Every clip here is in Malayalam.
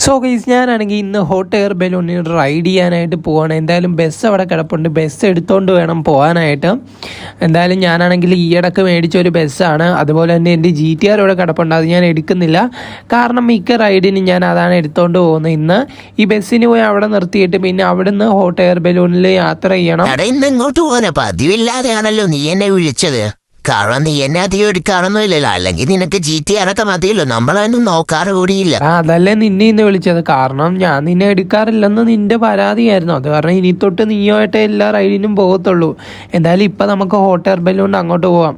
സോ ഗൈസ്, ഞാനാണെങ്കിൽ ഇന്ന് ഹോട്ട് എയർ ബലൂണിൽ റൈഡ് ചെയ്യാനായിട്ട് പോവാണ്. എന്തായാലും ബസ് അവിടെ കിടപ്പുണ്ട്, ബസ് എടുത്തുകൊണ്ട് വേണം പോകാനായിട്ട്. എന്തായാലും ഞാനാണെങ്കിൽ ഈയിടക്ക് മേടിച്ച ഒരു ബസ്സാണ്. അതുപോലെ തന്നെ എൻ്റെ GTR ഇവിടെ കിടപ്പുണ്ട്, അത് ഞാൻ എടുക്കുന്നില്ല. കാരണം മിക്ക റൈഡിന് ഞാൻ അതാണ് എടുത്തുകൊണ്ട് പോകുന്നത്. ഇന്ന് ഈ ബസ്സിന് പോയി അവിടെ നിർത്തിയിട്ട് പിന്നെ അവിടുന്ന് ഹോട്ട് എയർ ബലൂണിൽ യാത്ര ചെയ്യണം. ഇന്ന് ഇങ്ങോട്ട് പോകാനാ പതിവില്ലാതെയാണല്ലോ നീ എന്നെ വിളിച്ചത്. കാരണം നീ എന്നെ അധികം എടുക്കാറൊന്നുമില്ലല്ലോ, അല്ലെങ്കിൽ നിനക്ക് GTR ഒക്കെ മതിയല്ലോ, നമ്മളതൊന്നും നോക്കാറ് കൂടിയില്ല. അതല്ലേ നിന്നെ ഇന്ന് വിളിച്ചത്. കാരണം ഞാൻ നിന്നെ എടുക്കാറില്ലെന്ന് നിന്റെ പരാതിയായിരുന്നു. അത് കാരണം ഇനി തൊട്ട് നീയുമായിട്ട് എല്ലാ റൈഡിനും പോകത്തുള്ളൂ. എന്തായാലും ഇപ്പം നമുക്ക് ഹോട്ട് എയർ ബലൂൺ അങ്ങോട്ട് പോവാം.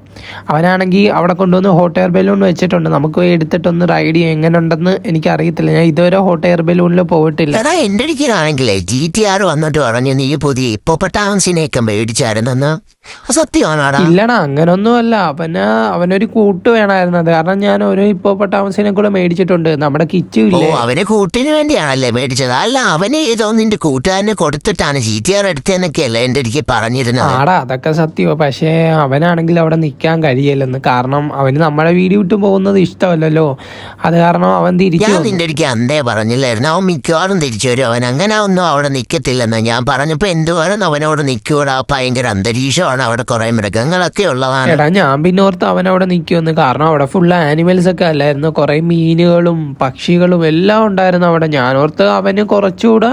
അവനാണെങ്കിൽ അവിടെ കൊണ്ടുവന്ന് ഹോട്ട് എയർ ബലൂൺ വെച്ചിട്ടുണ്ട്. നമുക്ക് പോയി എടുത്തിട്ടൊന്ന് റൈഡ് ചെയ്യാം. എങ്ങനെ ഉണ്ടെന്ന് എനിക്കറിയത്തില്ല, ഞാൻ ഇതുവരെ ഹോട്ട് എയർ ബലൂണിൽ പോയിട്ടില്ല. എടാ, എൻ്റെ അടുക്കലാണെങ്കിലേ GTR വന്നിട്ട് പറഞ്ഞു നീ പുതിയ ഹിപ്പോപ്പൊട്ടാമസിനെയൊക്കെ മേടിച്ചായിരുന്നെന്ന്. സത്യമാണാടാ? ഇല്ലടാ, അങ്ങനൊന്നും അല്ല. അവനൊരു കൂട്ട് വേണമായിരുന്നു. അത് കാരണം ഞാൻ ഒരു ഹിപ്പോപ്പൊട്ടാമസിനെ കൂടെ മേടിച്ചിട്ടുണ്ട്. നമ്മുടെ കിച്ചു ഇല്ലേ, അവന് കൂട്ടിന് വേണ്ടിയാണല്ലേ മേടിച്ചത്? അല്ല, അവന് ഏതോ നിന്റെ കൂട്ടുകാരന് കൊടുത്തിട്ടാണ് GTR എടുത്തതെന്നൊക്കെയല്ലേ എൻ്റെ അടുക്ക് പറഞ്ഞിരുന്നത്. ആടാ, അതൊക്കെ സത്യമോ. പക്ഷേ അവനാണെങ്കിൽ അവിടെ നിൽക്കാൻ കഴിയില്ലെന്ന്. കാരണം അവന് നമ്മുടെ വീഡിയോ വിട്ടു പോകുന്നത് ഇഷ്ടമല്ലല്ലോ. അത് കാരണം അവൻ തിരിച്ചു. ഞാൻ നിന്റെ അടുക്ക് അന്തേ പറഞ്ഞില്ലായിരുന്നു അവൻ മിക്കവാറും തിരിച്ചു വരും, അവൻ അങ്ങനെ ഒന്നും അവിടെ നിൽക്കത്തില്ലെന്ന്. ഞാൻ പറഞ്ഞപ്പോൾ എന്തുവാനും അവനോട് നിൽക്കൂടാ, ഭയങ്കര അന്തരീക്ഷമാണ്, അവിടെ കുറെ മൃഗങ്ങളൊക്കെ ഉള്ളതാണ്. എടാ, ഞാൻ പിന്നെ ഓർത്ത് അവനവിടെ നിൽക്കുമെന്ന്. കാരണം അവിടെ ഫുള്ള് ആനിമൽസ് ഒക്കെ അല്ലായിരുന്നു, കുറെ മീനുകളും പക്ഷികളും എല്ലാം ഉണ്ടായിരുന്നു അവിടെ. ഞാൻ ഓർത്ത് അവന് കുറച്ചുകൂടെ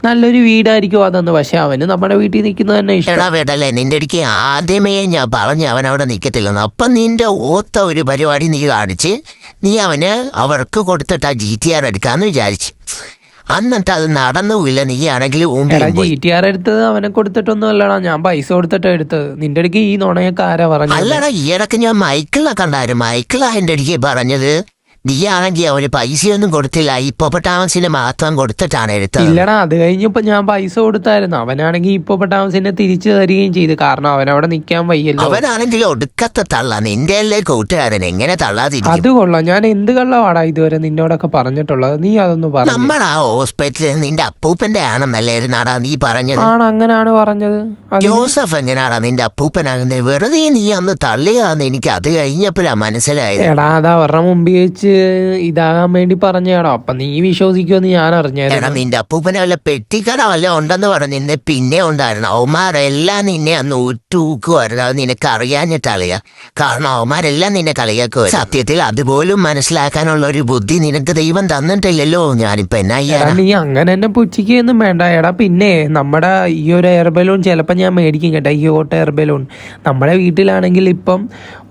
നല്ലൊരു വീടായിരിക്കും അതെന്ന്. പക്ഷെ അവന് നമ്മുടെ വീട്ടിൽ നിൽക്കുന്നത് തന്നെ ഇഷ്ടം. എടാ വേടല്ലേ, നിന്റെ അടുക്ക് ആദ്യമേ ഞാൻ പറഞ്ഞു അവൻ അവിടെ നിൽക്കത്തില്ലെന്ന്. അപ്പം നിന്റെ ഓത്ത ഒരു പരിപാടി നീ കാണിച്ച് നീ അവർക്ക് കൊടുത്തിട്ട് ആ GTR എടുക്കാന്ന് വിചാരിച്ചു. എന്നിട്ട് അത് നടന്നുമില്ല. നീ ആണെങ്കിൽ GTR എടുത്തത് അവനെ കൊടുത്തിട്ടൊന്നും അല്ലടാ, ഞാൻ പൈസ കൊടുത്തിട്ടാ എടുത്തത്. നിന്റെ അടുക്ക് ഈ നുണയൊക്കെ ആരാ പറഞ്ഞു? അല്ലടാ, ഈ ഇടയ്ക്ക് ഞാൻ മൈക്കിളിനെ കണ്ടായിരുന്നു. മൈക്കിളാ എൻ്റെ അടുക്ക് പറഞ്ഞത് നീ ആണെങ്കിൽ അവന് പൈസയൊന്നും കൊടുത്തില്ല, ഹിപ്പോപ്പൊട്ടാമസിന് മാത്രം കൊടുത്തിട്ടാണ് എടുത്തത്. ഇല്ലടാ, അത് കഴിഞ്ഞപ്പോ ഞാൻ പൈസ കൊടുത്തായിരുന്നു. അവനാണെങ്കിൽ ഹിപ്പോപ്പൊട്ടാമസിനെ തിരിച്ചു തരികയും ചെയ്തു. കാരണം അവനവിടെ നിൽക്കാൻ വയ്യല്ലോ. അവനാണെങ്കിൽ ഒടുക്കത്തെ തള്ള, നിന്റെ അല്ലേ കൂട്ടുകാരൻ, എങ്ങനെ തള്ളാതിരിക്കും? അത് കൊള്ളാം. ഞാൻ എന്ത് കള്ളവാടാ ഇതുവരെ നിന്നോടൊക്കെ പറഞ്ഞിട്ടുള്ളത്? നീ അതൊന്നും പറഞ്ഞു. നമ്മൾ ആ ഹോസ്പിറ്റലിൽ നിന്റെ അപ്പൂപ്പന്റെ ആണെന്നല്ലായിരുന്നാടാ നീ പറഞ്ഞത്? ആണ്, അങ്ങനാണ് പറഞ്ഞത്. ജോസഫ് എങ്ങനെയാടാ നിന്റെ അപ്പൂപ്പനാകുന്നത്? വെറുതെ നീ അന്ന് തള്ളിയാന്ന് എനിക്ക് അത് കഴിഞ്ഞപ്പോഴാ മനസ്സിലായത്. എടാ, അതാ അവരുടെ മുമ്പിൽ വെച്ച് ഇതാകാൻ വേണ്ടി പറഞ്ഞാടോ. അപ്പൊ നീ വിശ്വസിക്കുമെന്ന് ഞാൻ അറിഞ്ഞായിരുന്നു. നിന്റെ അപ്പൂപ്പനെ വല്ല പെട്ടിക്കട വല്ല ഉണ്ടെന്ന് പറഞ്ഞു പിന്നെ ഉണ്ടായിരുന്നു. അവന്മാരെല്ലാം നിന്നെ അന്ന് ഊറ്റുവായിരുന്നു. അത് നിനക്ക് അറിയാഞ്ഞിട്ടളിയാ. കാരണം അവന്മാരെല്ലാം നിന്നെ കളിയാക്കുവായിരുന്നു. സത്യത്തിൽ അതുപോലും മനസ്സിലാക്കാനുള്ള ഒരു ബുദ്ധി നിനക്ക് ദൈവം തന്നിട്ടില്ലല്ലോ. ഞാനിപ്പോ എന്നാ നീ അങ്ങനെ തന്നെ പുച്ഛിക്കൊന്നും വേണ്ട. എടാ, പിന്നെ നമ്മുടെ ഈ ഒരു എയർ ബലൂൺ ചിലപ്പോൾ ഞാൻ മേടിക്കും കേട്ടോ, ഈ ഹോട്ട് എയർ ബലൂൺ. നമ്മുടെ വീട്ടിലാണെങ്കിൽ ഇപ്പം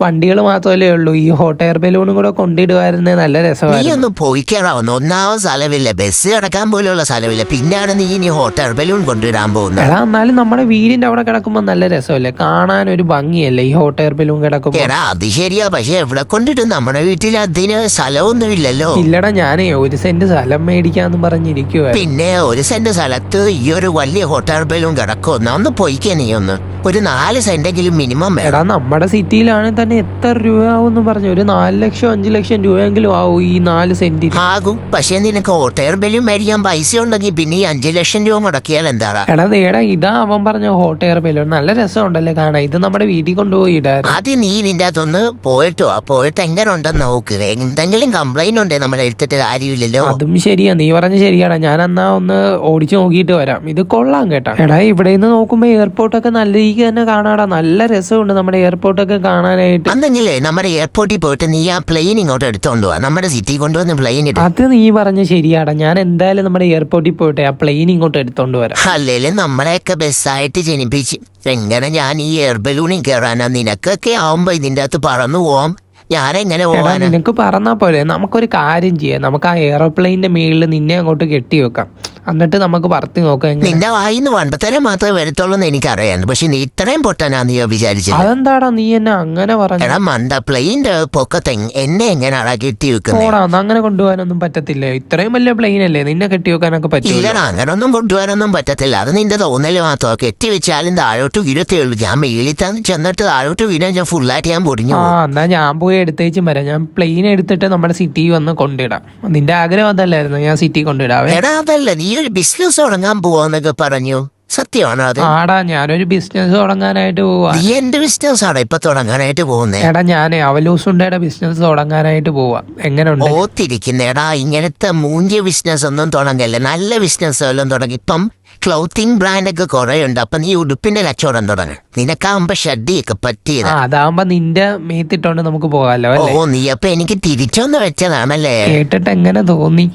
വണ്ടികൾ മാത്രമല്ലേ ഉള്ളൂ. ഈ ഹോട്ട് എയർ ബലൂണും കൂടെ കൊണ്ടിടുമായിരുന്നു, നല്ല രസമാണ്. നീ ഒന്ന് പോയിക്കാറാവുന്നു. ഒന്നാമത് സ്ഥലമില്ല, ബസ് കിടക്കാൻ പോലുള്ള സ്ഥലമില്ല, പിന്നെയാണ് നീ ഇനി ഹോട്ട് എയർ ബലൂൺ കൊണ്ടുവരാൻ പോകുന്നത്. എടാ, എന്നാലും നമ്മുടെ വീടിന്റെ അവിടെ കിടക്കുമ്പോൾ നല്ല രസമല്ലേ, കാണാൻ ഒരു ഭംഗിയല്ലേ ഈ ഹോട്ട് എയർ ബലൂൺ കിടക്കുമ്പോൾ. എടാ, അത് ശരിയാ, പക്ഷെ എവിടെ കൊണ്ടിട്ട് നമ്മുടെ വീട്ടിൽ അതിന് സ്ഥലമൊന്നും ഇല്ലല്ലോ. ഇല്ലടാ, ഞാനേ 1 സെന്റ് സ്ഥലം മേടിക്കാന്ന് പറഞ്ഞിരിക്കുവ. പിന്നെ 1 സെന്റ് സ്ഥലത്ത് ഈ ഒരു വലിയ ഹോട്ട് എയർ ബലൂൺ കിടക്കുമെന്ന് ഒന്ന് പോയിക്കേ. നീ ഒന്ന് ഒരു 4 സെന്റെങ്കിലും മിനിമം. എടാ, നമ്മുടെ സിറ്റിയിലാണെങ്കിൽ തന്നെ എത്ര രൂപ ആവും പറഞ്ഞു? ഒരു 4 ലക്ഷം 5 ലക്ഷം രൂപയെങ്കിലും ആവും ഈ 4 സെന്റിൽ. ആകും, പക്ഷെ നിനക്ക് ഹോട്ട് എയർ ബലൂൺ മേടിക്കാൻ പൈസ ഉണ്ടെങ്കിൽ പിന്നെ ഈ 5 ലക്ഷം രൂപ മുടക്കിയാൽ എന്താടാ? എടാ, ഇതാ അവൻ പറഞ്ഞ ഹോട്ട് എയർ ബലൂൺ. നല്ല രസമുണ്ടല്ലേ കാണാൻ. ഇത് നമ്മുടെ വീട്ടിൽ കൊണ്ടുപോയി ഇടാറ്. അത് നീ നിന്റെ അതൊന്ന് പോയിട്ട് എങ്ങനെ ഉണ്ടെന്ന് നോക്ക്. എന്തെങ്കിലും കംപ്ലൈന്റ് ഉണ്ടേ നമ്മളെ എടുത്തിട്ട് കാര്യമില്ലല്ലോ. അതും ശരിയാ, നീ പറഞ്ഞ ശരിയാടാ. ഞാൻ എന്നാ ഒന്ന് ഓടിച്ചു നോക്കിയിട്ട് വരാം. ഇത് കൊള്ളാം കേട്ടാ. എടാ, ഇവിടെ നിന്ന് നോക്കുമ്പോ എയർപോർട്ടൊക്കെ നല്ല രീതിക്ക് തന്നെ കാണാടാ. നല്ല രസമുണ്ട് നമ്മുടെ എയർപോർട്ടൊക്കെ കാണാനായിട്ട്. അന്നെങ്കിലേ നമ്മുടെ എയർപോർട്ടിൽ പോയിട്ട് നീ ആ പ്ലെയിൻ ഇങ്ങോട്ട് എടുത്തോണ്ട് പോവാ, നമ്മുടെ സിറ്റി കൊണ്ടുവന്ന് പ്ലെയിൻ. അത് നീ പറഞ്ഞ ശരിയാടാ. ഞാൻ എന്തായാലും നമ്മുടെ എയർപോർട്ടിൽ പോയിട്ട് ആ പ്ലെയിൻ ഇങ്ങോട്ട് എടുത്തോണ്ട് വരാം. അല്ലേലും നമ്മളെയൊക്കെ ബസ്സായിട്ട് ജനിപ്പിച്ച് എങ്ങനെ ഞാൻ ഈ എയർ ബലൂണിൽ കയറാനാ? നിനക്കൊക്കെ ആവുമ്പോ ഇതിന്റെ അകത്ത് പറന്നു പോവാം, ഞാനെങ്ങനെ പോവാനാ? നിനക്ക് പറഞ്ഞാ പോലെ നമുക്കൊരു കാര്യം ചെയ്യാം. നമുക്ക് ആ എയർപ്ലെയിന്റെ മേളിൽ നിന്നെ അങ്ങോട്ട് കെട്ടി വെക്കാം, എന്നിട്ട് നമുക്ക് പറത്തി നോക്കാം. നിന്റെ വായിന്ന് വണ്ടത്തരം മാത്രമേ വരത്തുള്ളൂ എന്ന് എനിക്കറിയാം, പക്ഷെ നീ ഇത്രയും പൊട്ടാനാ നീ വിചാരിച്ചത്? അതെന്താടാ നീ എന്നെ അങ്ങനെ പറഞ്ഞു? എടാ മണ്ട, പ്ലെയിന്റെ പൊക്കത്തെ എന്നെ എങ്ങനെയാടാ കെട്ടി വെക്കുന്നത്? അങ്ങനെ കൊണ്ടുപോകാനൊന്നും പറ്റത്തില്ല. ഇത്രയും വലിയ പ്ലെയിൻ അല്ലേ, നിന്നെ കെട്ടി വെക്കാനൊക്കെ പറ്റില്ല. ഇല്ലടാ, അങ്ങനൊന്നും കൊണ്ടുപോകാനൊന്നും പറ്റത്തില്ല. അത് നിന്റെ തോന്നല് മാത്രം. കെട്ടി വെച്ചാലും താഴോട്ട് വീഴത്തേ ഉള്ളൂ. ഞാൻ മേളിത്താന്ന് ചെന്നിട്ട് താഴോട്ട് വീഴാൻ ഞാൻ ഫുള്ളായിട്ട് ഞാൻ പൊടിഞ്ഞു. എന്നാ ഞാൻ പോയി എടുത്തേച്ചും വരാം. ഞാൻ പ്ലെയിൻ എടുത്തിട്ട് നമ്മുടെ സിറ്റി വന്ന് കൊണ്ടിടാം. നിന്റെ ആഗ്രഹം അതല്ലായിരുന്നു ഞാൻ സിറ്റി കൊണ്ടിടാവേ? എടാ, അതല്ല, നീ ഒരു ബിസിനസ് തുടങ്ങാൻ പോവാന്നൊക്കെ പറഞ്ഞു. സത്യമാണോ അത്? ആടാ, ഞാനൊരു ബിസിനസ് തുടങ്ങാനായിട്ട് പോവാ. നീ എന്ത് ബിസിനസ് ആണ് ഇപ്പൊ തുടങ്ങാനായിട്ട് പോകുന്നേ? എടാ, ഞാൻ അവലൂസുണ്ടയുടെ ബിസിനസ് തുടങ്ങാനായിട്ട് പോവാ. എങ്ങനെയുണ്ട്? ഓത്തിരിക്കുന്നേടാ, ഇങ്ങനത്തെ മൂഞ്ചിയ ബിസിനസ് ഒന്നും തുടങ്ങല്ലേ. നല്ല ബിസിനസ് എല്ലാം തുടങ്ങി. ഇപ്പം ക്ലോത്തിങ് ബ്രാൻഡൊക്കെ കുറെ ഉണ്ട്. അപ്പൊ നീ ഉടുപ്പിന്റെ കച്ചവടം തുടങ്ങും. നിനക്കാവുമ്പോ ഷഡ്ഡിയൊക്കെ പറ്റിയത്. അതാവുമ്പോ നിന്റെ മേത്തിട്ടോണ്ട് നമുക്ക് പോകാലോ അല്ലേ? നീ അപ്പൊ എനിക്ക് തിരിച്ചൊന്ന് വെച്ചതാണല്ലേ? കേട്ടിട്ട് എങ്ങനെ തോന്നി?